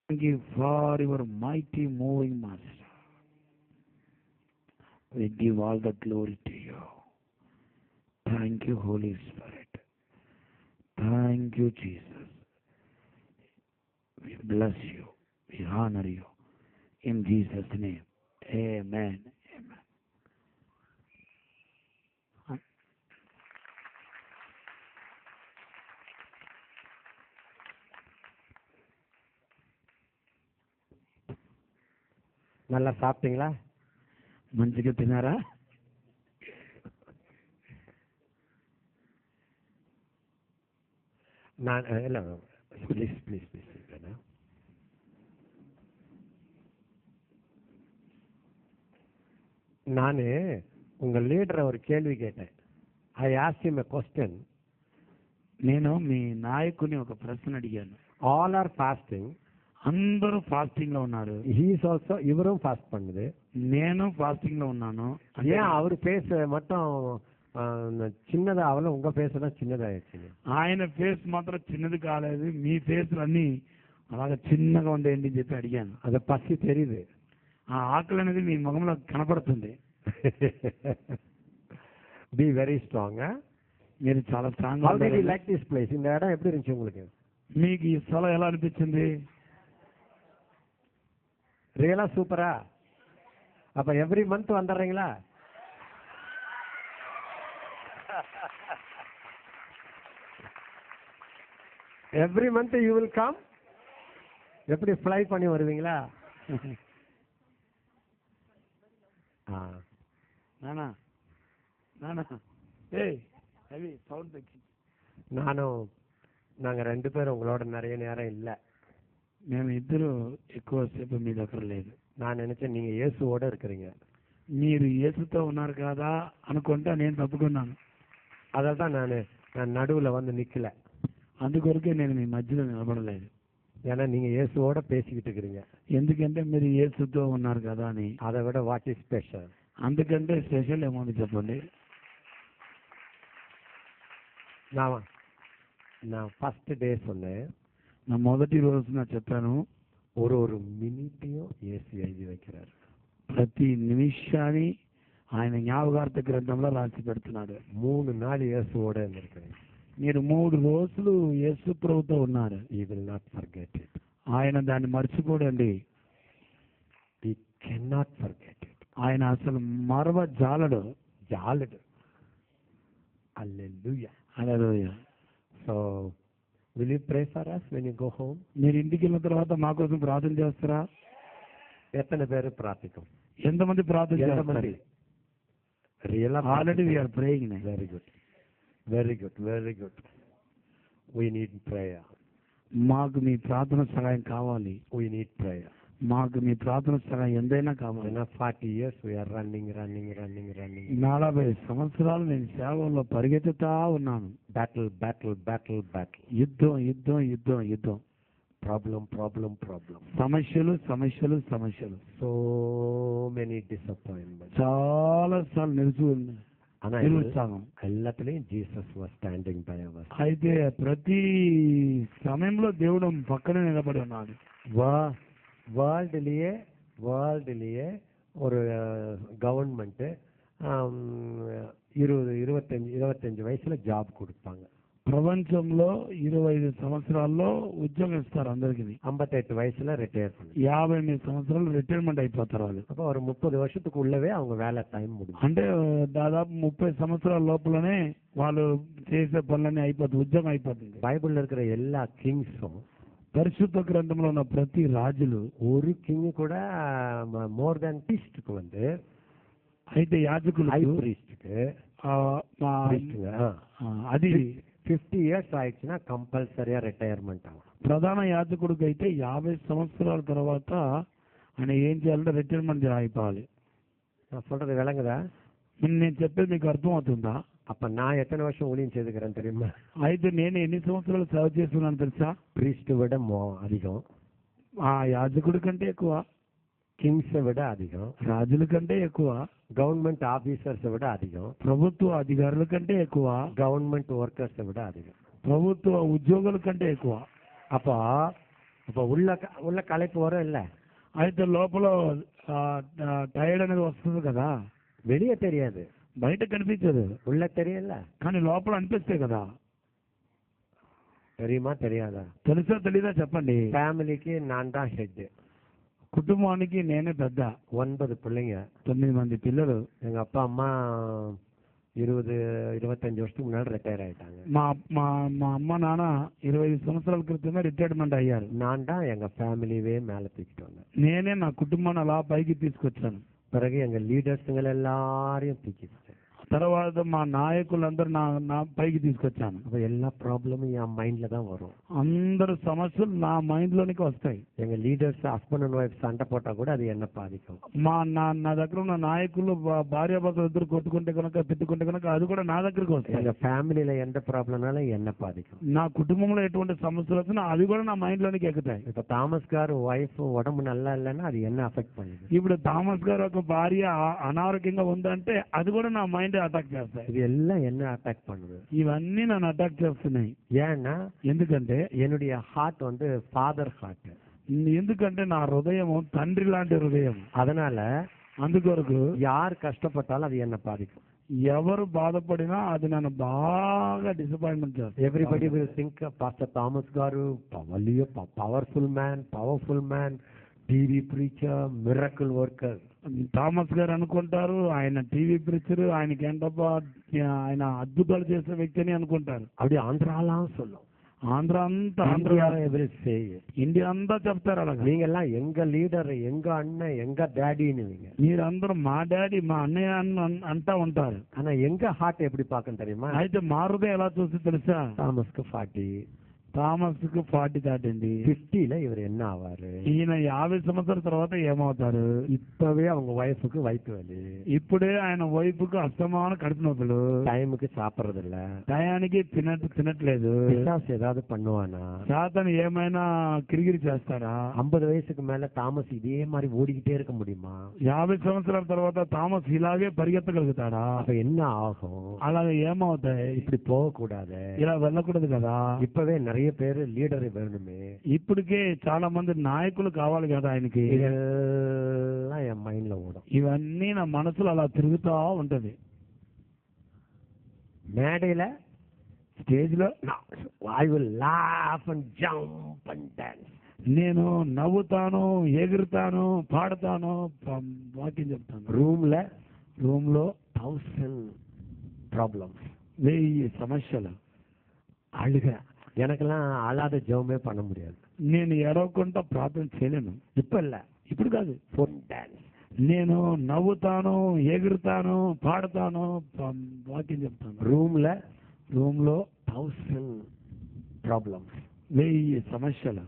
Thank you for your mighty moving master. We give all the glory to you. Thank you, Holy Spirit. Thank you, Jesus. We bless you. We honor you. In Jesus' name. Amen. Amen. நல்லா சாப்பிட்டீங்களா? మంచిగా తినారా? நான் இல்லை please please please நான் உங்கள் லீடரை ஒரு கேள்வி கேட்டேன். I asked him a question. నేను మీ నాయకుని ఒక ప్రశ్న అడిగాను. All are fasting. అందరూ ఫాస్టింగ్ లో ఉన్నారు. ஹீஸ் ஆல்சோ இவரும் ஃபாஸ்ட் பண்ணுது. నేను ఫాస్టింగ్ లో ఉన్నాను. ஏன் அவர் ఫేస్ మొత్తం చిన్నదా అవలో உங்க ఫేస్ தான் చిన్నదాయచ్చు. ఆయన ఫేస్ మాత్రం చిన్నది కాలేదు, మీ ఫేస్ అన్ని అలాగే చిన్నగా ఉండేయండి అని చెప్పి అడిగాను. అది పసి తెలియదు. ఆ ఆకలి అనేది మీ ముఖంలో కనపడుతుంది. Be very strong. మీరు చాలా strong. How did you like this place? இந்த இடம் எப்படி இருந்துச்சு உங்களுக்கு? మీకు ఈ స్థలం ఎలా అనిపించింది? ரியலா சூப்பரா? அப்ப எவ்ரி மந்த் வந்துடுறீங்களா? Every month you will come. எப்படி ஃப்ளை பண்ணி வருவீங்களா? நானா நானா ஏய் ஹெவி சவுண்ட் தக்கி. நாங்கள் ரெண்டு பேரும் உங்களோட நிறைய நேரம் இல்லை. మేము ఇద్దరు ఎక్కువసేపు మీ దగ్గర లేదు. நான் நினைச்சேன் நீங்க இயேசுவோட இருக்கிறீங்க. మీరు యేసుతో ఉన్నారు కదా అనుకుంటా నేను తప్పుకున్నాను. అதான் நான் நடுவில் வந்து நிக்கல. అందుకొరకే నేను మీ మధ్యలో నిలబడలేదు. ஏன்னா நீங்க இயேசுவோட பேசிக்கிட்டு இருக்கிறீங்க. ఎందుకంటే మీరు యేసుతో ఉన్నారు కదా అని. அதை விட வாட் இஸ் ஸ்பெஷல்? అందుకంటే స్పెషల్ ఏమో చెప్పండి. நான் ஃபர்ஸ்ட் டே சொன்னேன். నా మొదటి రోజున చెప్పాను, ஒரு మినిట్டையும் యేసు எழுதி வைக்கிறார். ప్రతి నిమిషాన్ని ఆయన జ్ఞాపకార్థ గ్రంథంలో రాసి పెడుతున్నాడు. 3 நாள் యేసుவோட இருக்கிறேன். మీరు 3 రోజులు యేసు ప్రభుతో ఉన్నారు. He will not forget it. ఆయన దాన్ని మర్చిపోడండి. He cannot forget it. ఆయన అసలు జాలడు. Hallelujah. Hallelujah. So will you pray for us when you go home? మీరు ఇంటికి వెళ్ళిన తర్వాత మా కోసం ప్రార్థన చేస్తారా? எத்தனை பேர் ప్రార్థిస్తాం? ఎంతమంది ప్రార్థన చేస్తారు? Already we are praying. Very good. We need prayer. మాకు మీ ప్రార్థన సహాయం కావాలి. We need prayer. మాకు మీ ప్రార్థన సహాయం ఎంతైనా కావాలి. 40 years we are running. 40 సంవత్సరాలు నేను సేవలో పరిగెత్తుతా ఉన్నాను. battle. యుద్ధం. problem. సమస్యలు. So many disappointments. చాలా సార్లు నిరుత్సాహం. எல்லாத்துலயும் Jesus was standing by us. అయితే ప్రతి సమయంలో దేవుడు పక్కనే నిలబడి ఉన్నాడు. வேர்ல்டுலேயே ஒரு கவர்மெண்ட்டு 25 வயசுல ஜாப் கொடுப்பாங்க. ప్రపంచంలో 25 సంవత్సరాల్లో ఉద్యోగం ఇస్తారు అందరికి. 58 వయసుல రిటైర్. 58 సంవత్సరాలు రిటైర్మెంట్ అయిపోతారు వాళ్ళు. அப்போ ஒரு 30 வருஷத்துக்கு உள்ளவே அவங்க வேலை டைம் முடியும். అంటే దాదాపు 30 సంవత్సరాల లోపలనే వాళ్ళు చేసే పనులన్నీ అయిపోతుంది, ఉద్యోగం అయిపోతుంది. బైబిల్లో இருக்கிற எல்லா கிங்ஸும், పరిశుద్ధ గ్రంథంలో ఉన్న ప్రతి రాజులు, ஒரு கிங் கூட மோர் தென் பீஸ்ட்க்கு வந்து, అయితే యాజకులు హై ప్రీస్ట్కి అది 50 ఇయర్స్ ఆయిடுச்சுன்னா కంపల్సరీగా రిటైర్మెంట్ అవ్వాలి. ప్రధాన యాజకుడికి అయితే 50 సంవత్సరాల తర్వాత ఆయన ఏం చేయాలంటే రిటైర్మెంట్ అయిపోవాలి. நான் சொல்றது விளங்குதா? నేను చెప్పేది మీకు అర్థం అవుతుందా? அப்ப நான் எத்தனை வருஷம் ஊழியம் செய்துக்கிறேன் தெரியுமா? అయితే నేను ఎన్ని సంవత్సరాలు సేవ చేస్తున్నాను తెలుసా? ప్రీస్ట్ విட அதிகம், ఆ యాజకుడి కంటే ఎక్కువ, కింగ్స్ విட అధికం, రాజుల కంటే ఎక్కువ, గవర్నమెంట్ ఆఫీసర్స్ విడ అధికం, ప్రభుత్వ అధికారుల కంటే ఎక్కువ, గవర్నమెంట్ వర్కర్స్ విడ అధికం, ప్రభుత్వ ఉద్యోగుల కంటే ఎక్కువ. அப்போ அப்போ உள்ள களைப்பு வரும் இல்ல, అయితే లోపల టైర్డ్ అనేది వస్తుంది కదా, வெளியே தெரியாது, బయట కనిపించదు உள்ள தெரியல. కానీ లోపల అనిపిస్తాయి కదా. தெரியுமா தெரியாதா? తెలుసా తెలీదా చెప్పండి. ஃபேமிலிக்கு நான் தான் ஹெட். కుటుంబానికి నేనే పెద్ద. 9 பிள்ளைங்க, 9 మంది పిల్లలు. எங்க அப்பா அம்மா 20-25 வருஷத்துக்கு முன்னாடி ரிட்டையர் ஆயிட்டாங்க. మా మా మా అమ్మ నాన్న 25 సంవత్సరాల క్రితమే రిటైర్మెంట్ అయ్యారు. நான் தான் எங்க ஃபேமிலியே மேல தூக்கிட்டு வந்தேன். నేనే నా కుటుంబాన్ని అలా పైకి తీసుకొచ్చాను. பிறகு எங்க லீடர்ஸுங்க எல்லாரையும் தூக்கிட்டு తర్వాత మా నాయకులందరూ నా పైకి తీసుకొచ్చాను. அப்ப எல்லா ப்ராப்ளமும் என் மைண்ட்ல தான் வரும். అందరు సమస్యలు నా మైండ్ లోనికి వస్తాయి. எங்க லீடர்ஸ் ஹஸ்பண்ட் அண்ட் ஒய்ஃப் சண்டை போட்டா கூட அது என்ன பாதிக்கும். నా దగ్గర ఉన్న నాయకులు భార్యాభర్తలు ఇద్దరు కొట్టుకుంటే కనుక తిట్టుకుంటే కనుక అది కూడా నా దగ్గరకు వస్తాయి. எங்க ஃபேமிலியில எந்த ப்ராப்ளம்னாலும் என்ன பாதிக்கும். నా కుటుంబంలో ఎటువంటి సమస్యలు వచ్చినా అవి కూడా నా మైండ్ లోనికి ఎక్కుతాయి. இப்ப தாமஸ் గారు వైఫ్ ఉடம்பు நல்லா இல்லைன்னா அது என்ன అఫెక్ట్ பண்ணுது. ఇప్పుడు థామస్ గారు ఒక భార్య అనారోగ్యంగా ఉందంటే అది కూడా నా మైండ్ అటాక్ చేస్తాయి. இது எல்லாம் என்ன அட்டாக் பண்ணுது. ఇవన్నీ నన్ను అటాక్ చేస్తున్నాయి. ஏன்னா ఎందుకంటే என்னுடைய ஹார்ட் வந்து ஃபாதர் ஹார்ட். ఎందుకంటే నా హృదయం తండ్రి లాంటి హృదయం. அதனால అందుకొరకు யார் కష్టపட்டாலும் అది என்ன பாதிக்கும். ఎవరు బాధపడినా అది నన్ను బాగా డిసప్పాయింట్మెంట్ చేస్తుంది. Everybody will think pastor Thomas గారు powerful man, TV preacher, miracle worker. Thomas గారు అనుకుంటారు ఆయన టీవీ ప్రీచర్, ఆయనకి ఏంటబ్బా ఆయన అద్భుతాలు చేసే వ్యక్తి అని అనుకుంటారు. அப்படி ஆந்திராலாம் சொல்லும். ఆంధ్ర అంతా ఇండియా అంతా చెప్తారు అలాగా. நீங்க எல்லாம் எங்க லீடர், எங்க அண்ணன், எங்க டாடின்னு మీరందరూ మా డాడీ మా అన్నయ్య అంటా ఉంటారు. ஆனா எங்க ஹார்ட் எப்படி பார்க்கணும் தெரியுமா. అయితే మా హృదయం ఎలా చూసి తెలుసా. தாமஸ்க்கு 40, థామస్కు 40 దాటింది. 50ல இவர் என்ன ஆவாரு. ఈయన 50 సంవత్సరాల తర్వాత ఏమవుతారు. இப்பவே அவங்க వైఫ్க்கு వయసు వలి, ఇప్పుడే ఆయన వైపుకు అస్తమాన కడుపు నొప్పులు, టైంకి సాపరదు இல்ல, టయానికి తినట్లేదు. பிசாசு ஏதாவது பண்ணுவானா. సాతాను ఏమైనా కిరికిరి చేస్తారా. 50 వయసుకు மேல தாமஸ் இதே மாதிரி ஓடிக்கிட்டே இருக்க முடியுமா. 50 సంవత్సరాల తర్వాత థామస్ ఇలాగే పరిగెత్తగలుగుతాడా. அப்ப என்ன ஆகும். అలాగే ఏమవుతాయి. இப்படி போக கூடாது, ఇలా వెళ్ళకూడదు కదా. இப்பவே நிறைய பேரு లీడర్ வேணுமே. ఇప్పటికే చాలా మంది నాయకులు కావాలి కదా ఆయనకి. இதெல்லாம் என் மைண்ட்ல ஓடும். ఇవన్నీ నా మనసులో అలా తిరుగుతా ఉంటది. மேடையில స్టేజ్ లో I will laugh and jump and dance. నేను నవ్వుతాను, ఎగురుతాను, పాడతాను, వాక్యం చెప్తాను. రూమ్ లో 1000 ప్రాబ్లమ్స్, 1000 సమస్యలు. అழுగ. எனக்கெல்லாம் அழாத ஜெபமே பண்ண முடியாது. నేను ఎడవకుండా ప్రార్థన చేయలేను. இப்ப இல்ல, ఇప్పుడు కాదు. డాన్స్. నేను నవ్వుతాను, ఎగురుతాను, పాడతాను, వాక్యం చెప్తాను. రూమ్ లో 1000 ప్రాబ్లమ్స్, 1000 సమస్యలు.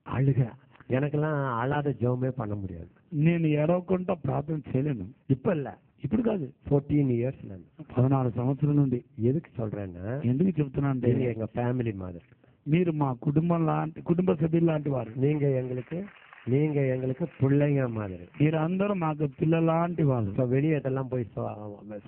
అழுగ. எனக்கெல்லாம் అழాத ஜெபமே பண்ண முடியாது. నేను ఎడవకుండా ప్రార్థన చేయలేను. இப்ப இல்ல, ఇప్పుడు కాదు. 14 ఇయర్స్ 14 సంవత్సరాల నుండి. ఎదుకు சொல்றேன்னா, ఎందుకు చెప్తున్నా అంటే எங்க ஃபேமிலி மாதிரி. మీరు మా కుటుంబ సభ్యులు లాంటి వారు. நீங்க எங்களுக்கு பிள்ளைங்க மாதிரி. మీరందరూ మాకు పిల్లల లాంటి వాళ్ళు. సో வெளியே இதெல்லாம் போய்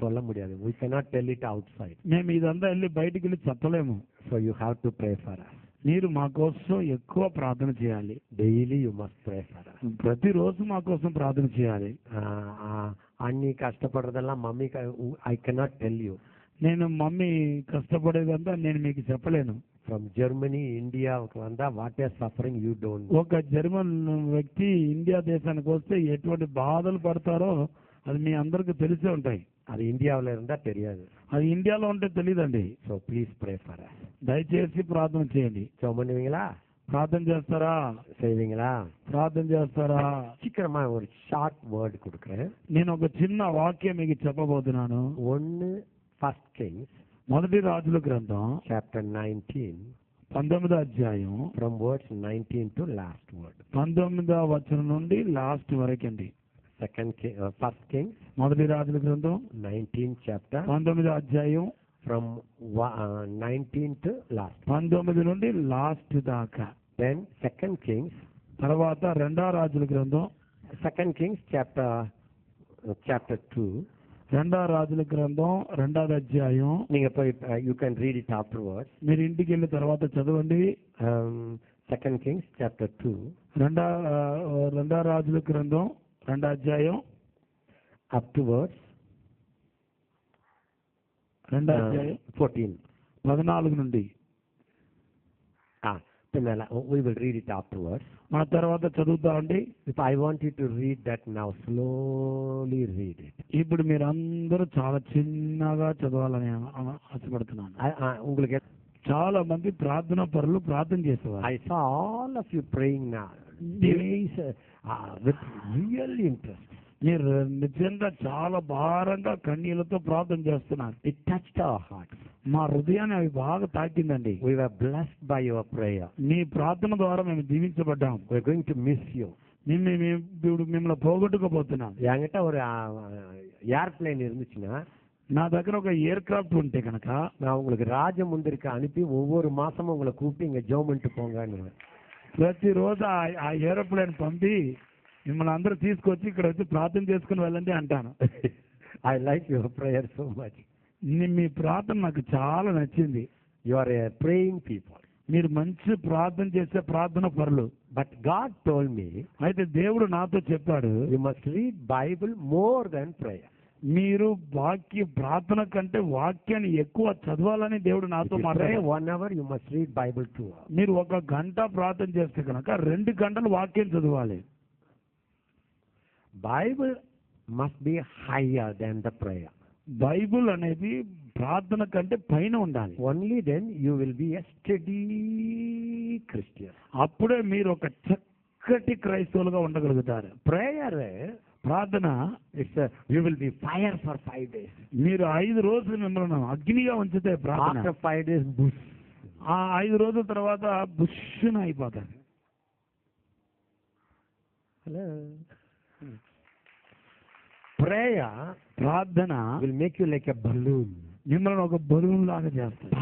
சொல்ல முடியாது. we cannot tell it outside. మేము ఇదంతా వెళ్ళి బయటికి వెళ్ళి చెప్పలేము. so you have to pray for us. మీరు మా కోసం ఎక్కువ ప్రార్థన చేయాలి. Daily you must pray for us. ప్రతిరోజు మా కోసం ప్రార్థన చేయాలి. అన్ని కష్టపడదల్లా mummy I cannot tell you. నేను మమ్మీ కష్టపడేదంతా నేను మీకు చెప్పలేను. ఫ్రమ్ జర్మనీ ఇండియాకి వందా what are suffering you don't. ఒక జర్మన్ వ్యక్తి ఇండియా దేశానికి వస్తే ఎటువంటి బాధలు పడతారో అది మీ అందరికి తెలిసే ఉంటాయి. అది ఇండియాలో இருந்தா తెలియదు. అది ఇండియాలో ఉంటే తెలియదండి. So please pray for us. దయచేసి ప్రార్థన చేయండి. చోమనివీங்களா? ప్రార్థన చేస్తారా? செய்வீங்களா? ప్రార్థన చేస్తారా? சீக்கிரமா ஒரு ஷார்ட் வேர்ட் கொடுக்கிறேன். నేను ఒక చిన్న వాక్యం మీకు చెప్పబోతున్నాను. 1 Kings, మొదటి రాజుల గ్రంథం చాప్టర్ 19, 19వ అధ్యాయం, from words 19 to last word. 19వ వచనం నుండి లాస్ట్ వరకండి. ఫస్ట్ కింగ్స్, మొదటి రాజుల గ్రంథం 19 చాప్టర్, 19వ అధ్యాయం, ఫ్రమ్ 19 టు లాస్ట్, 19 నుండి లాస్ట్ దాకా. దెన్ సెకండ్ కింగ్స్, తర్వాత రెండవ రాజుల గ్రంథం, సెకండ్ కింగ్స్ చాప్టర్ 2, రెండవ రాజుల గ్రంథం 2వ అధ్యాయం. நீங்க போய் you can read it afterwards. మీరు ఇంటికి వెళ్ళిన తర్వాత చదవండి. 2 Kings chapter 2, రెండో రాజుల గ్రంథం 2వ అధ్యాయం up to verse 2వ అధ్యాయం 14. 14 నుండి. We will read it afterwards. మన తర్వాత చదువుతామండి. If I want you to read that now, slowly read it. ఇప్పుడు మీరు అందరూ చాలా చిన్నగా చదవాలని ఆశపడుతున్నాను. உங்களுக்கு చాలా మంది ప్రార్థన పరులు ప్రార్థన చేసేవారు. I saw all of you praying now. Days with real interest. మీరు నిజంగా చాలా భారంగా కన్నీళ్లతో ప్రార్థన చేస్తున్నారు. It touched our hearts. మా హృదయాన్ని అవి బాగా తాకిందండి. We were blessed by your prayer. మీ ప్రార్థన ద్వారా మేము దీవించబడ్డాం. We're going to miss you. ఇప్పుడు మిమ్మల్ని పోగొట్టుకోబోతున్నాం. என்கிட்ட ஒரு ஏர்பிளேன் இருந்துச்சுன்னா నా దగ్గర ఒక ఎయిర్ క్రాఫ్ట్ ఉంటే కనుక நான் உங்களுக்கு ராஜமுந்திரிக்கு அனுப்பி ஒவ்வொரு மாசமும் உங்களை கூப்பிட்டு இங்க ஜெபம் பண்ணிட்டு போங்கன்னு. ప్రతిరోజు ఆ ఏరోప్లేన్ పంపి మిమ్మల్ని అందరూ తీసుకొచ్చి ఇక్కడ వచ్చి ప్రార్థన చేసుకుని వెళ్ళండి అంటాను. I like your prayer so much. మీ ప్రార్థన నాకు చాలా నచ్చింది. You are a praying people. మీరు మంచి ప్రార్థన చేసే ప్రార్థన పరులు. But God told me, అయితే దేవుడు నాతో చెప్పాడు, you must read Bible more than prayer. మీరు ప్రార్థన కంటే వాక్యాన్ని ఎక్కువ చదవాలని దేవుడు నాతో మాట్లాడారు. 1 hour you must read Bible 2 hours. మీరు 1 గంట ప్రార్థన చేస్తే కనుక 2 గంటలు వాక్యం చదవాలి. Bible must be higher than the prayer. Bible అనేది ప్రార్థన కంటే పైన ఉండాలి. Only then you will be a steady Christian. అప్పుడే మీరు ఒక చక్కటి క్రైస్తవులుగా ఉండగలుగుతారు. Prayer, ప్రార్థన, you will be fire for 5 days. మీరు 5 రోజులు మిమ్మల్ని అగ్నిగా ఉంచితే ప్రార్థన, After 5 days, bush. ఆ 5 రోజుల తర్వాత బుష్షున అయిపోతారు. Hello. Prayer, ప్రార్థన will make you like a balloon. మిమ్మల్ని ఒక బలూన్ లాగా చేస్తారు.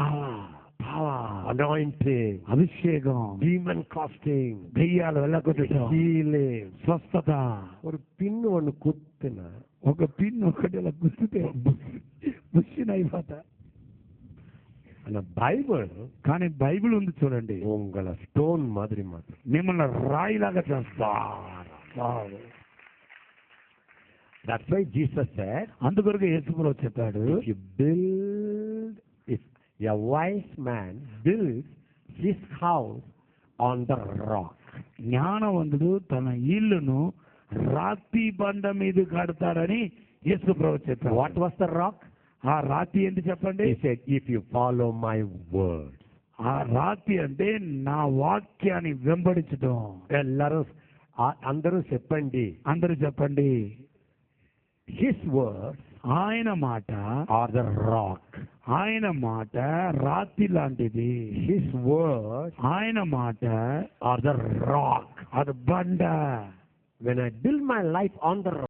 Power, anointing, అభిషేకం, demon casting, దెయ్యాలు వెళ్ళగొట్టడం, healing. స్వస్థత. ஒரு పిన్ ஒன்று குத்துனா ఒక పిన్ ఒకటి ఇలా గుర్తుతే బుష్షున అయిపోతా. அந்த బైబిల్, కానీ బైబిల్ ఉంది చూడండి, உங்களை స్టోన్ మాదిరి మాత్రం మిమ్మల్ని రాయిలాగా చేస్తా. That's why Jesus said, అందుకొరకు యేసుప్రభువు చెప్పాడు, if a wise man builds his house on the rock. జ్ఞానవంతుడు తన ఇల్లును రాతి బండ మీద కడతాడని యేసుప్రభువు చెప్పాడు. What was the rock? ఆ రాతి ఏంటి చెప్పండి? He said, if you follow my words. ఆ రాతి అంటే నా వాక్యాన్ని వెంబడించడం. అందరూ చెప్పండి, అందరూ చెప్పండి. his words, ఆయన మాట, are the rock. ఆయన మాట రాతి లాంటిది. his words, ఆయన మాట are the rock. అది బండ. When I build my life on the rock,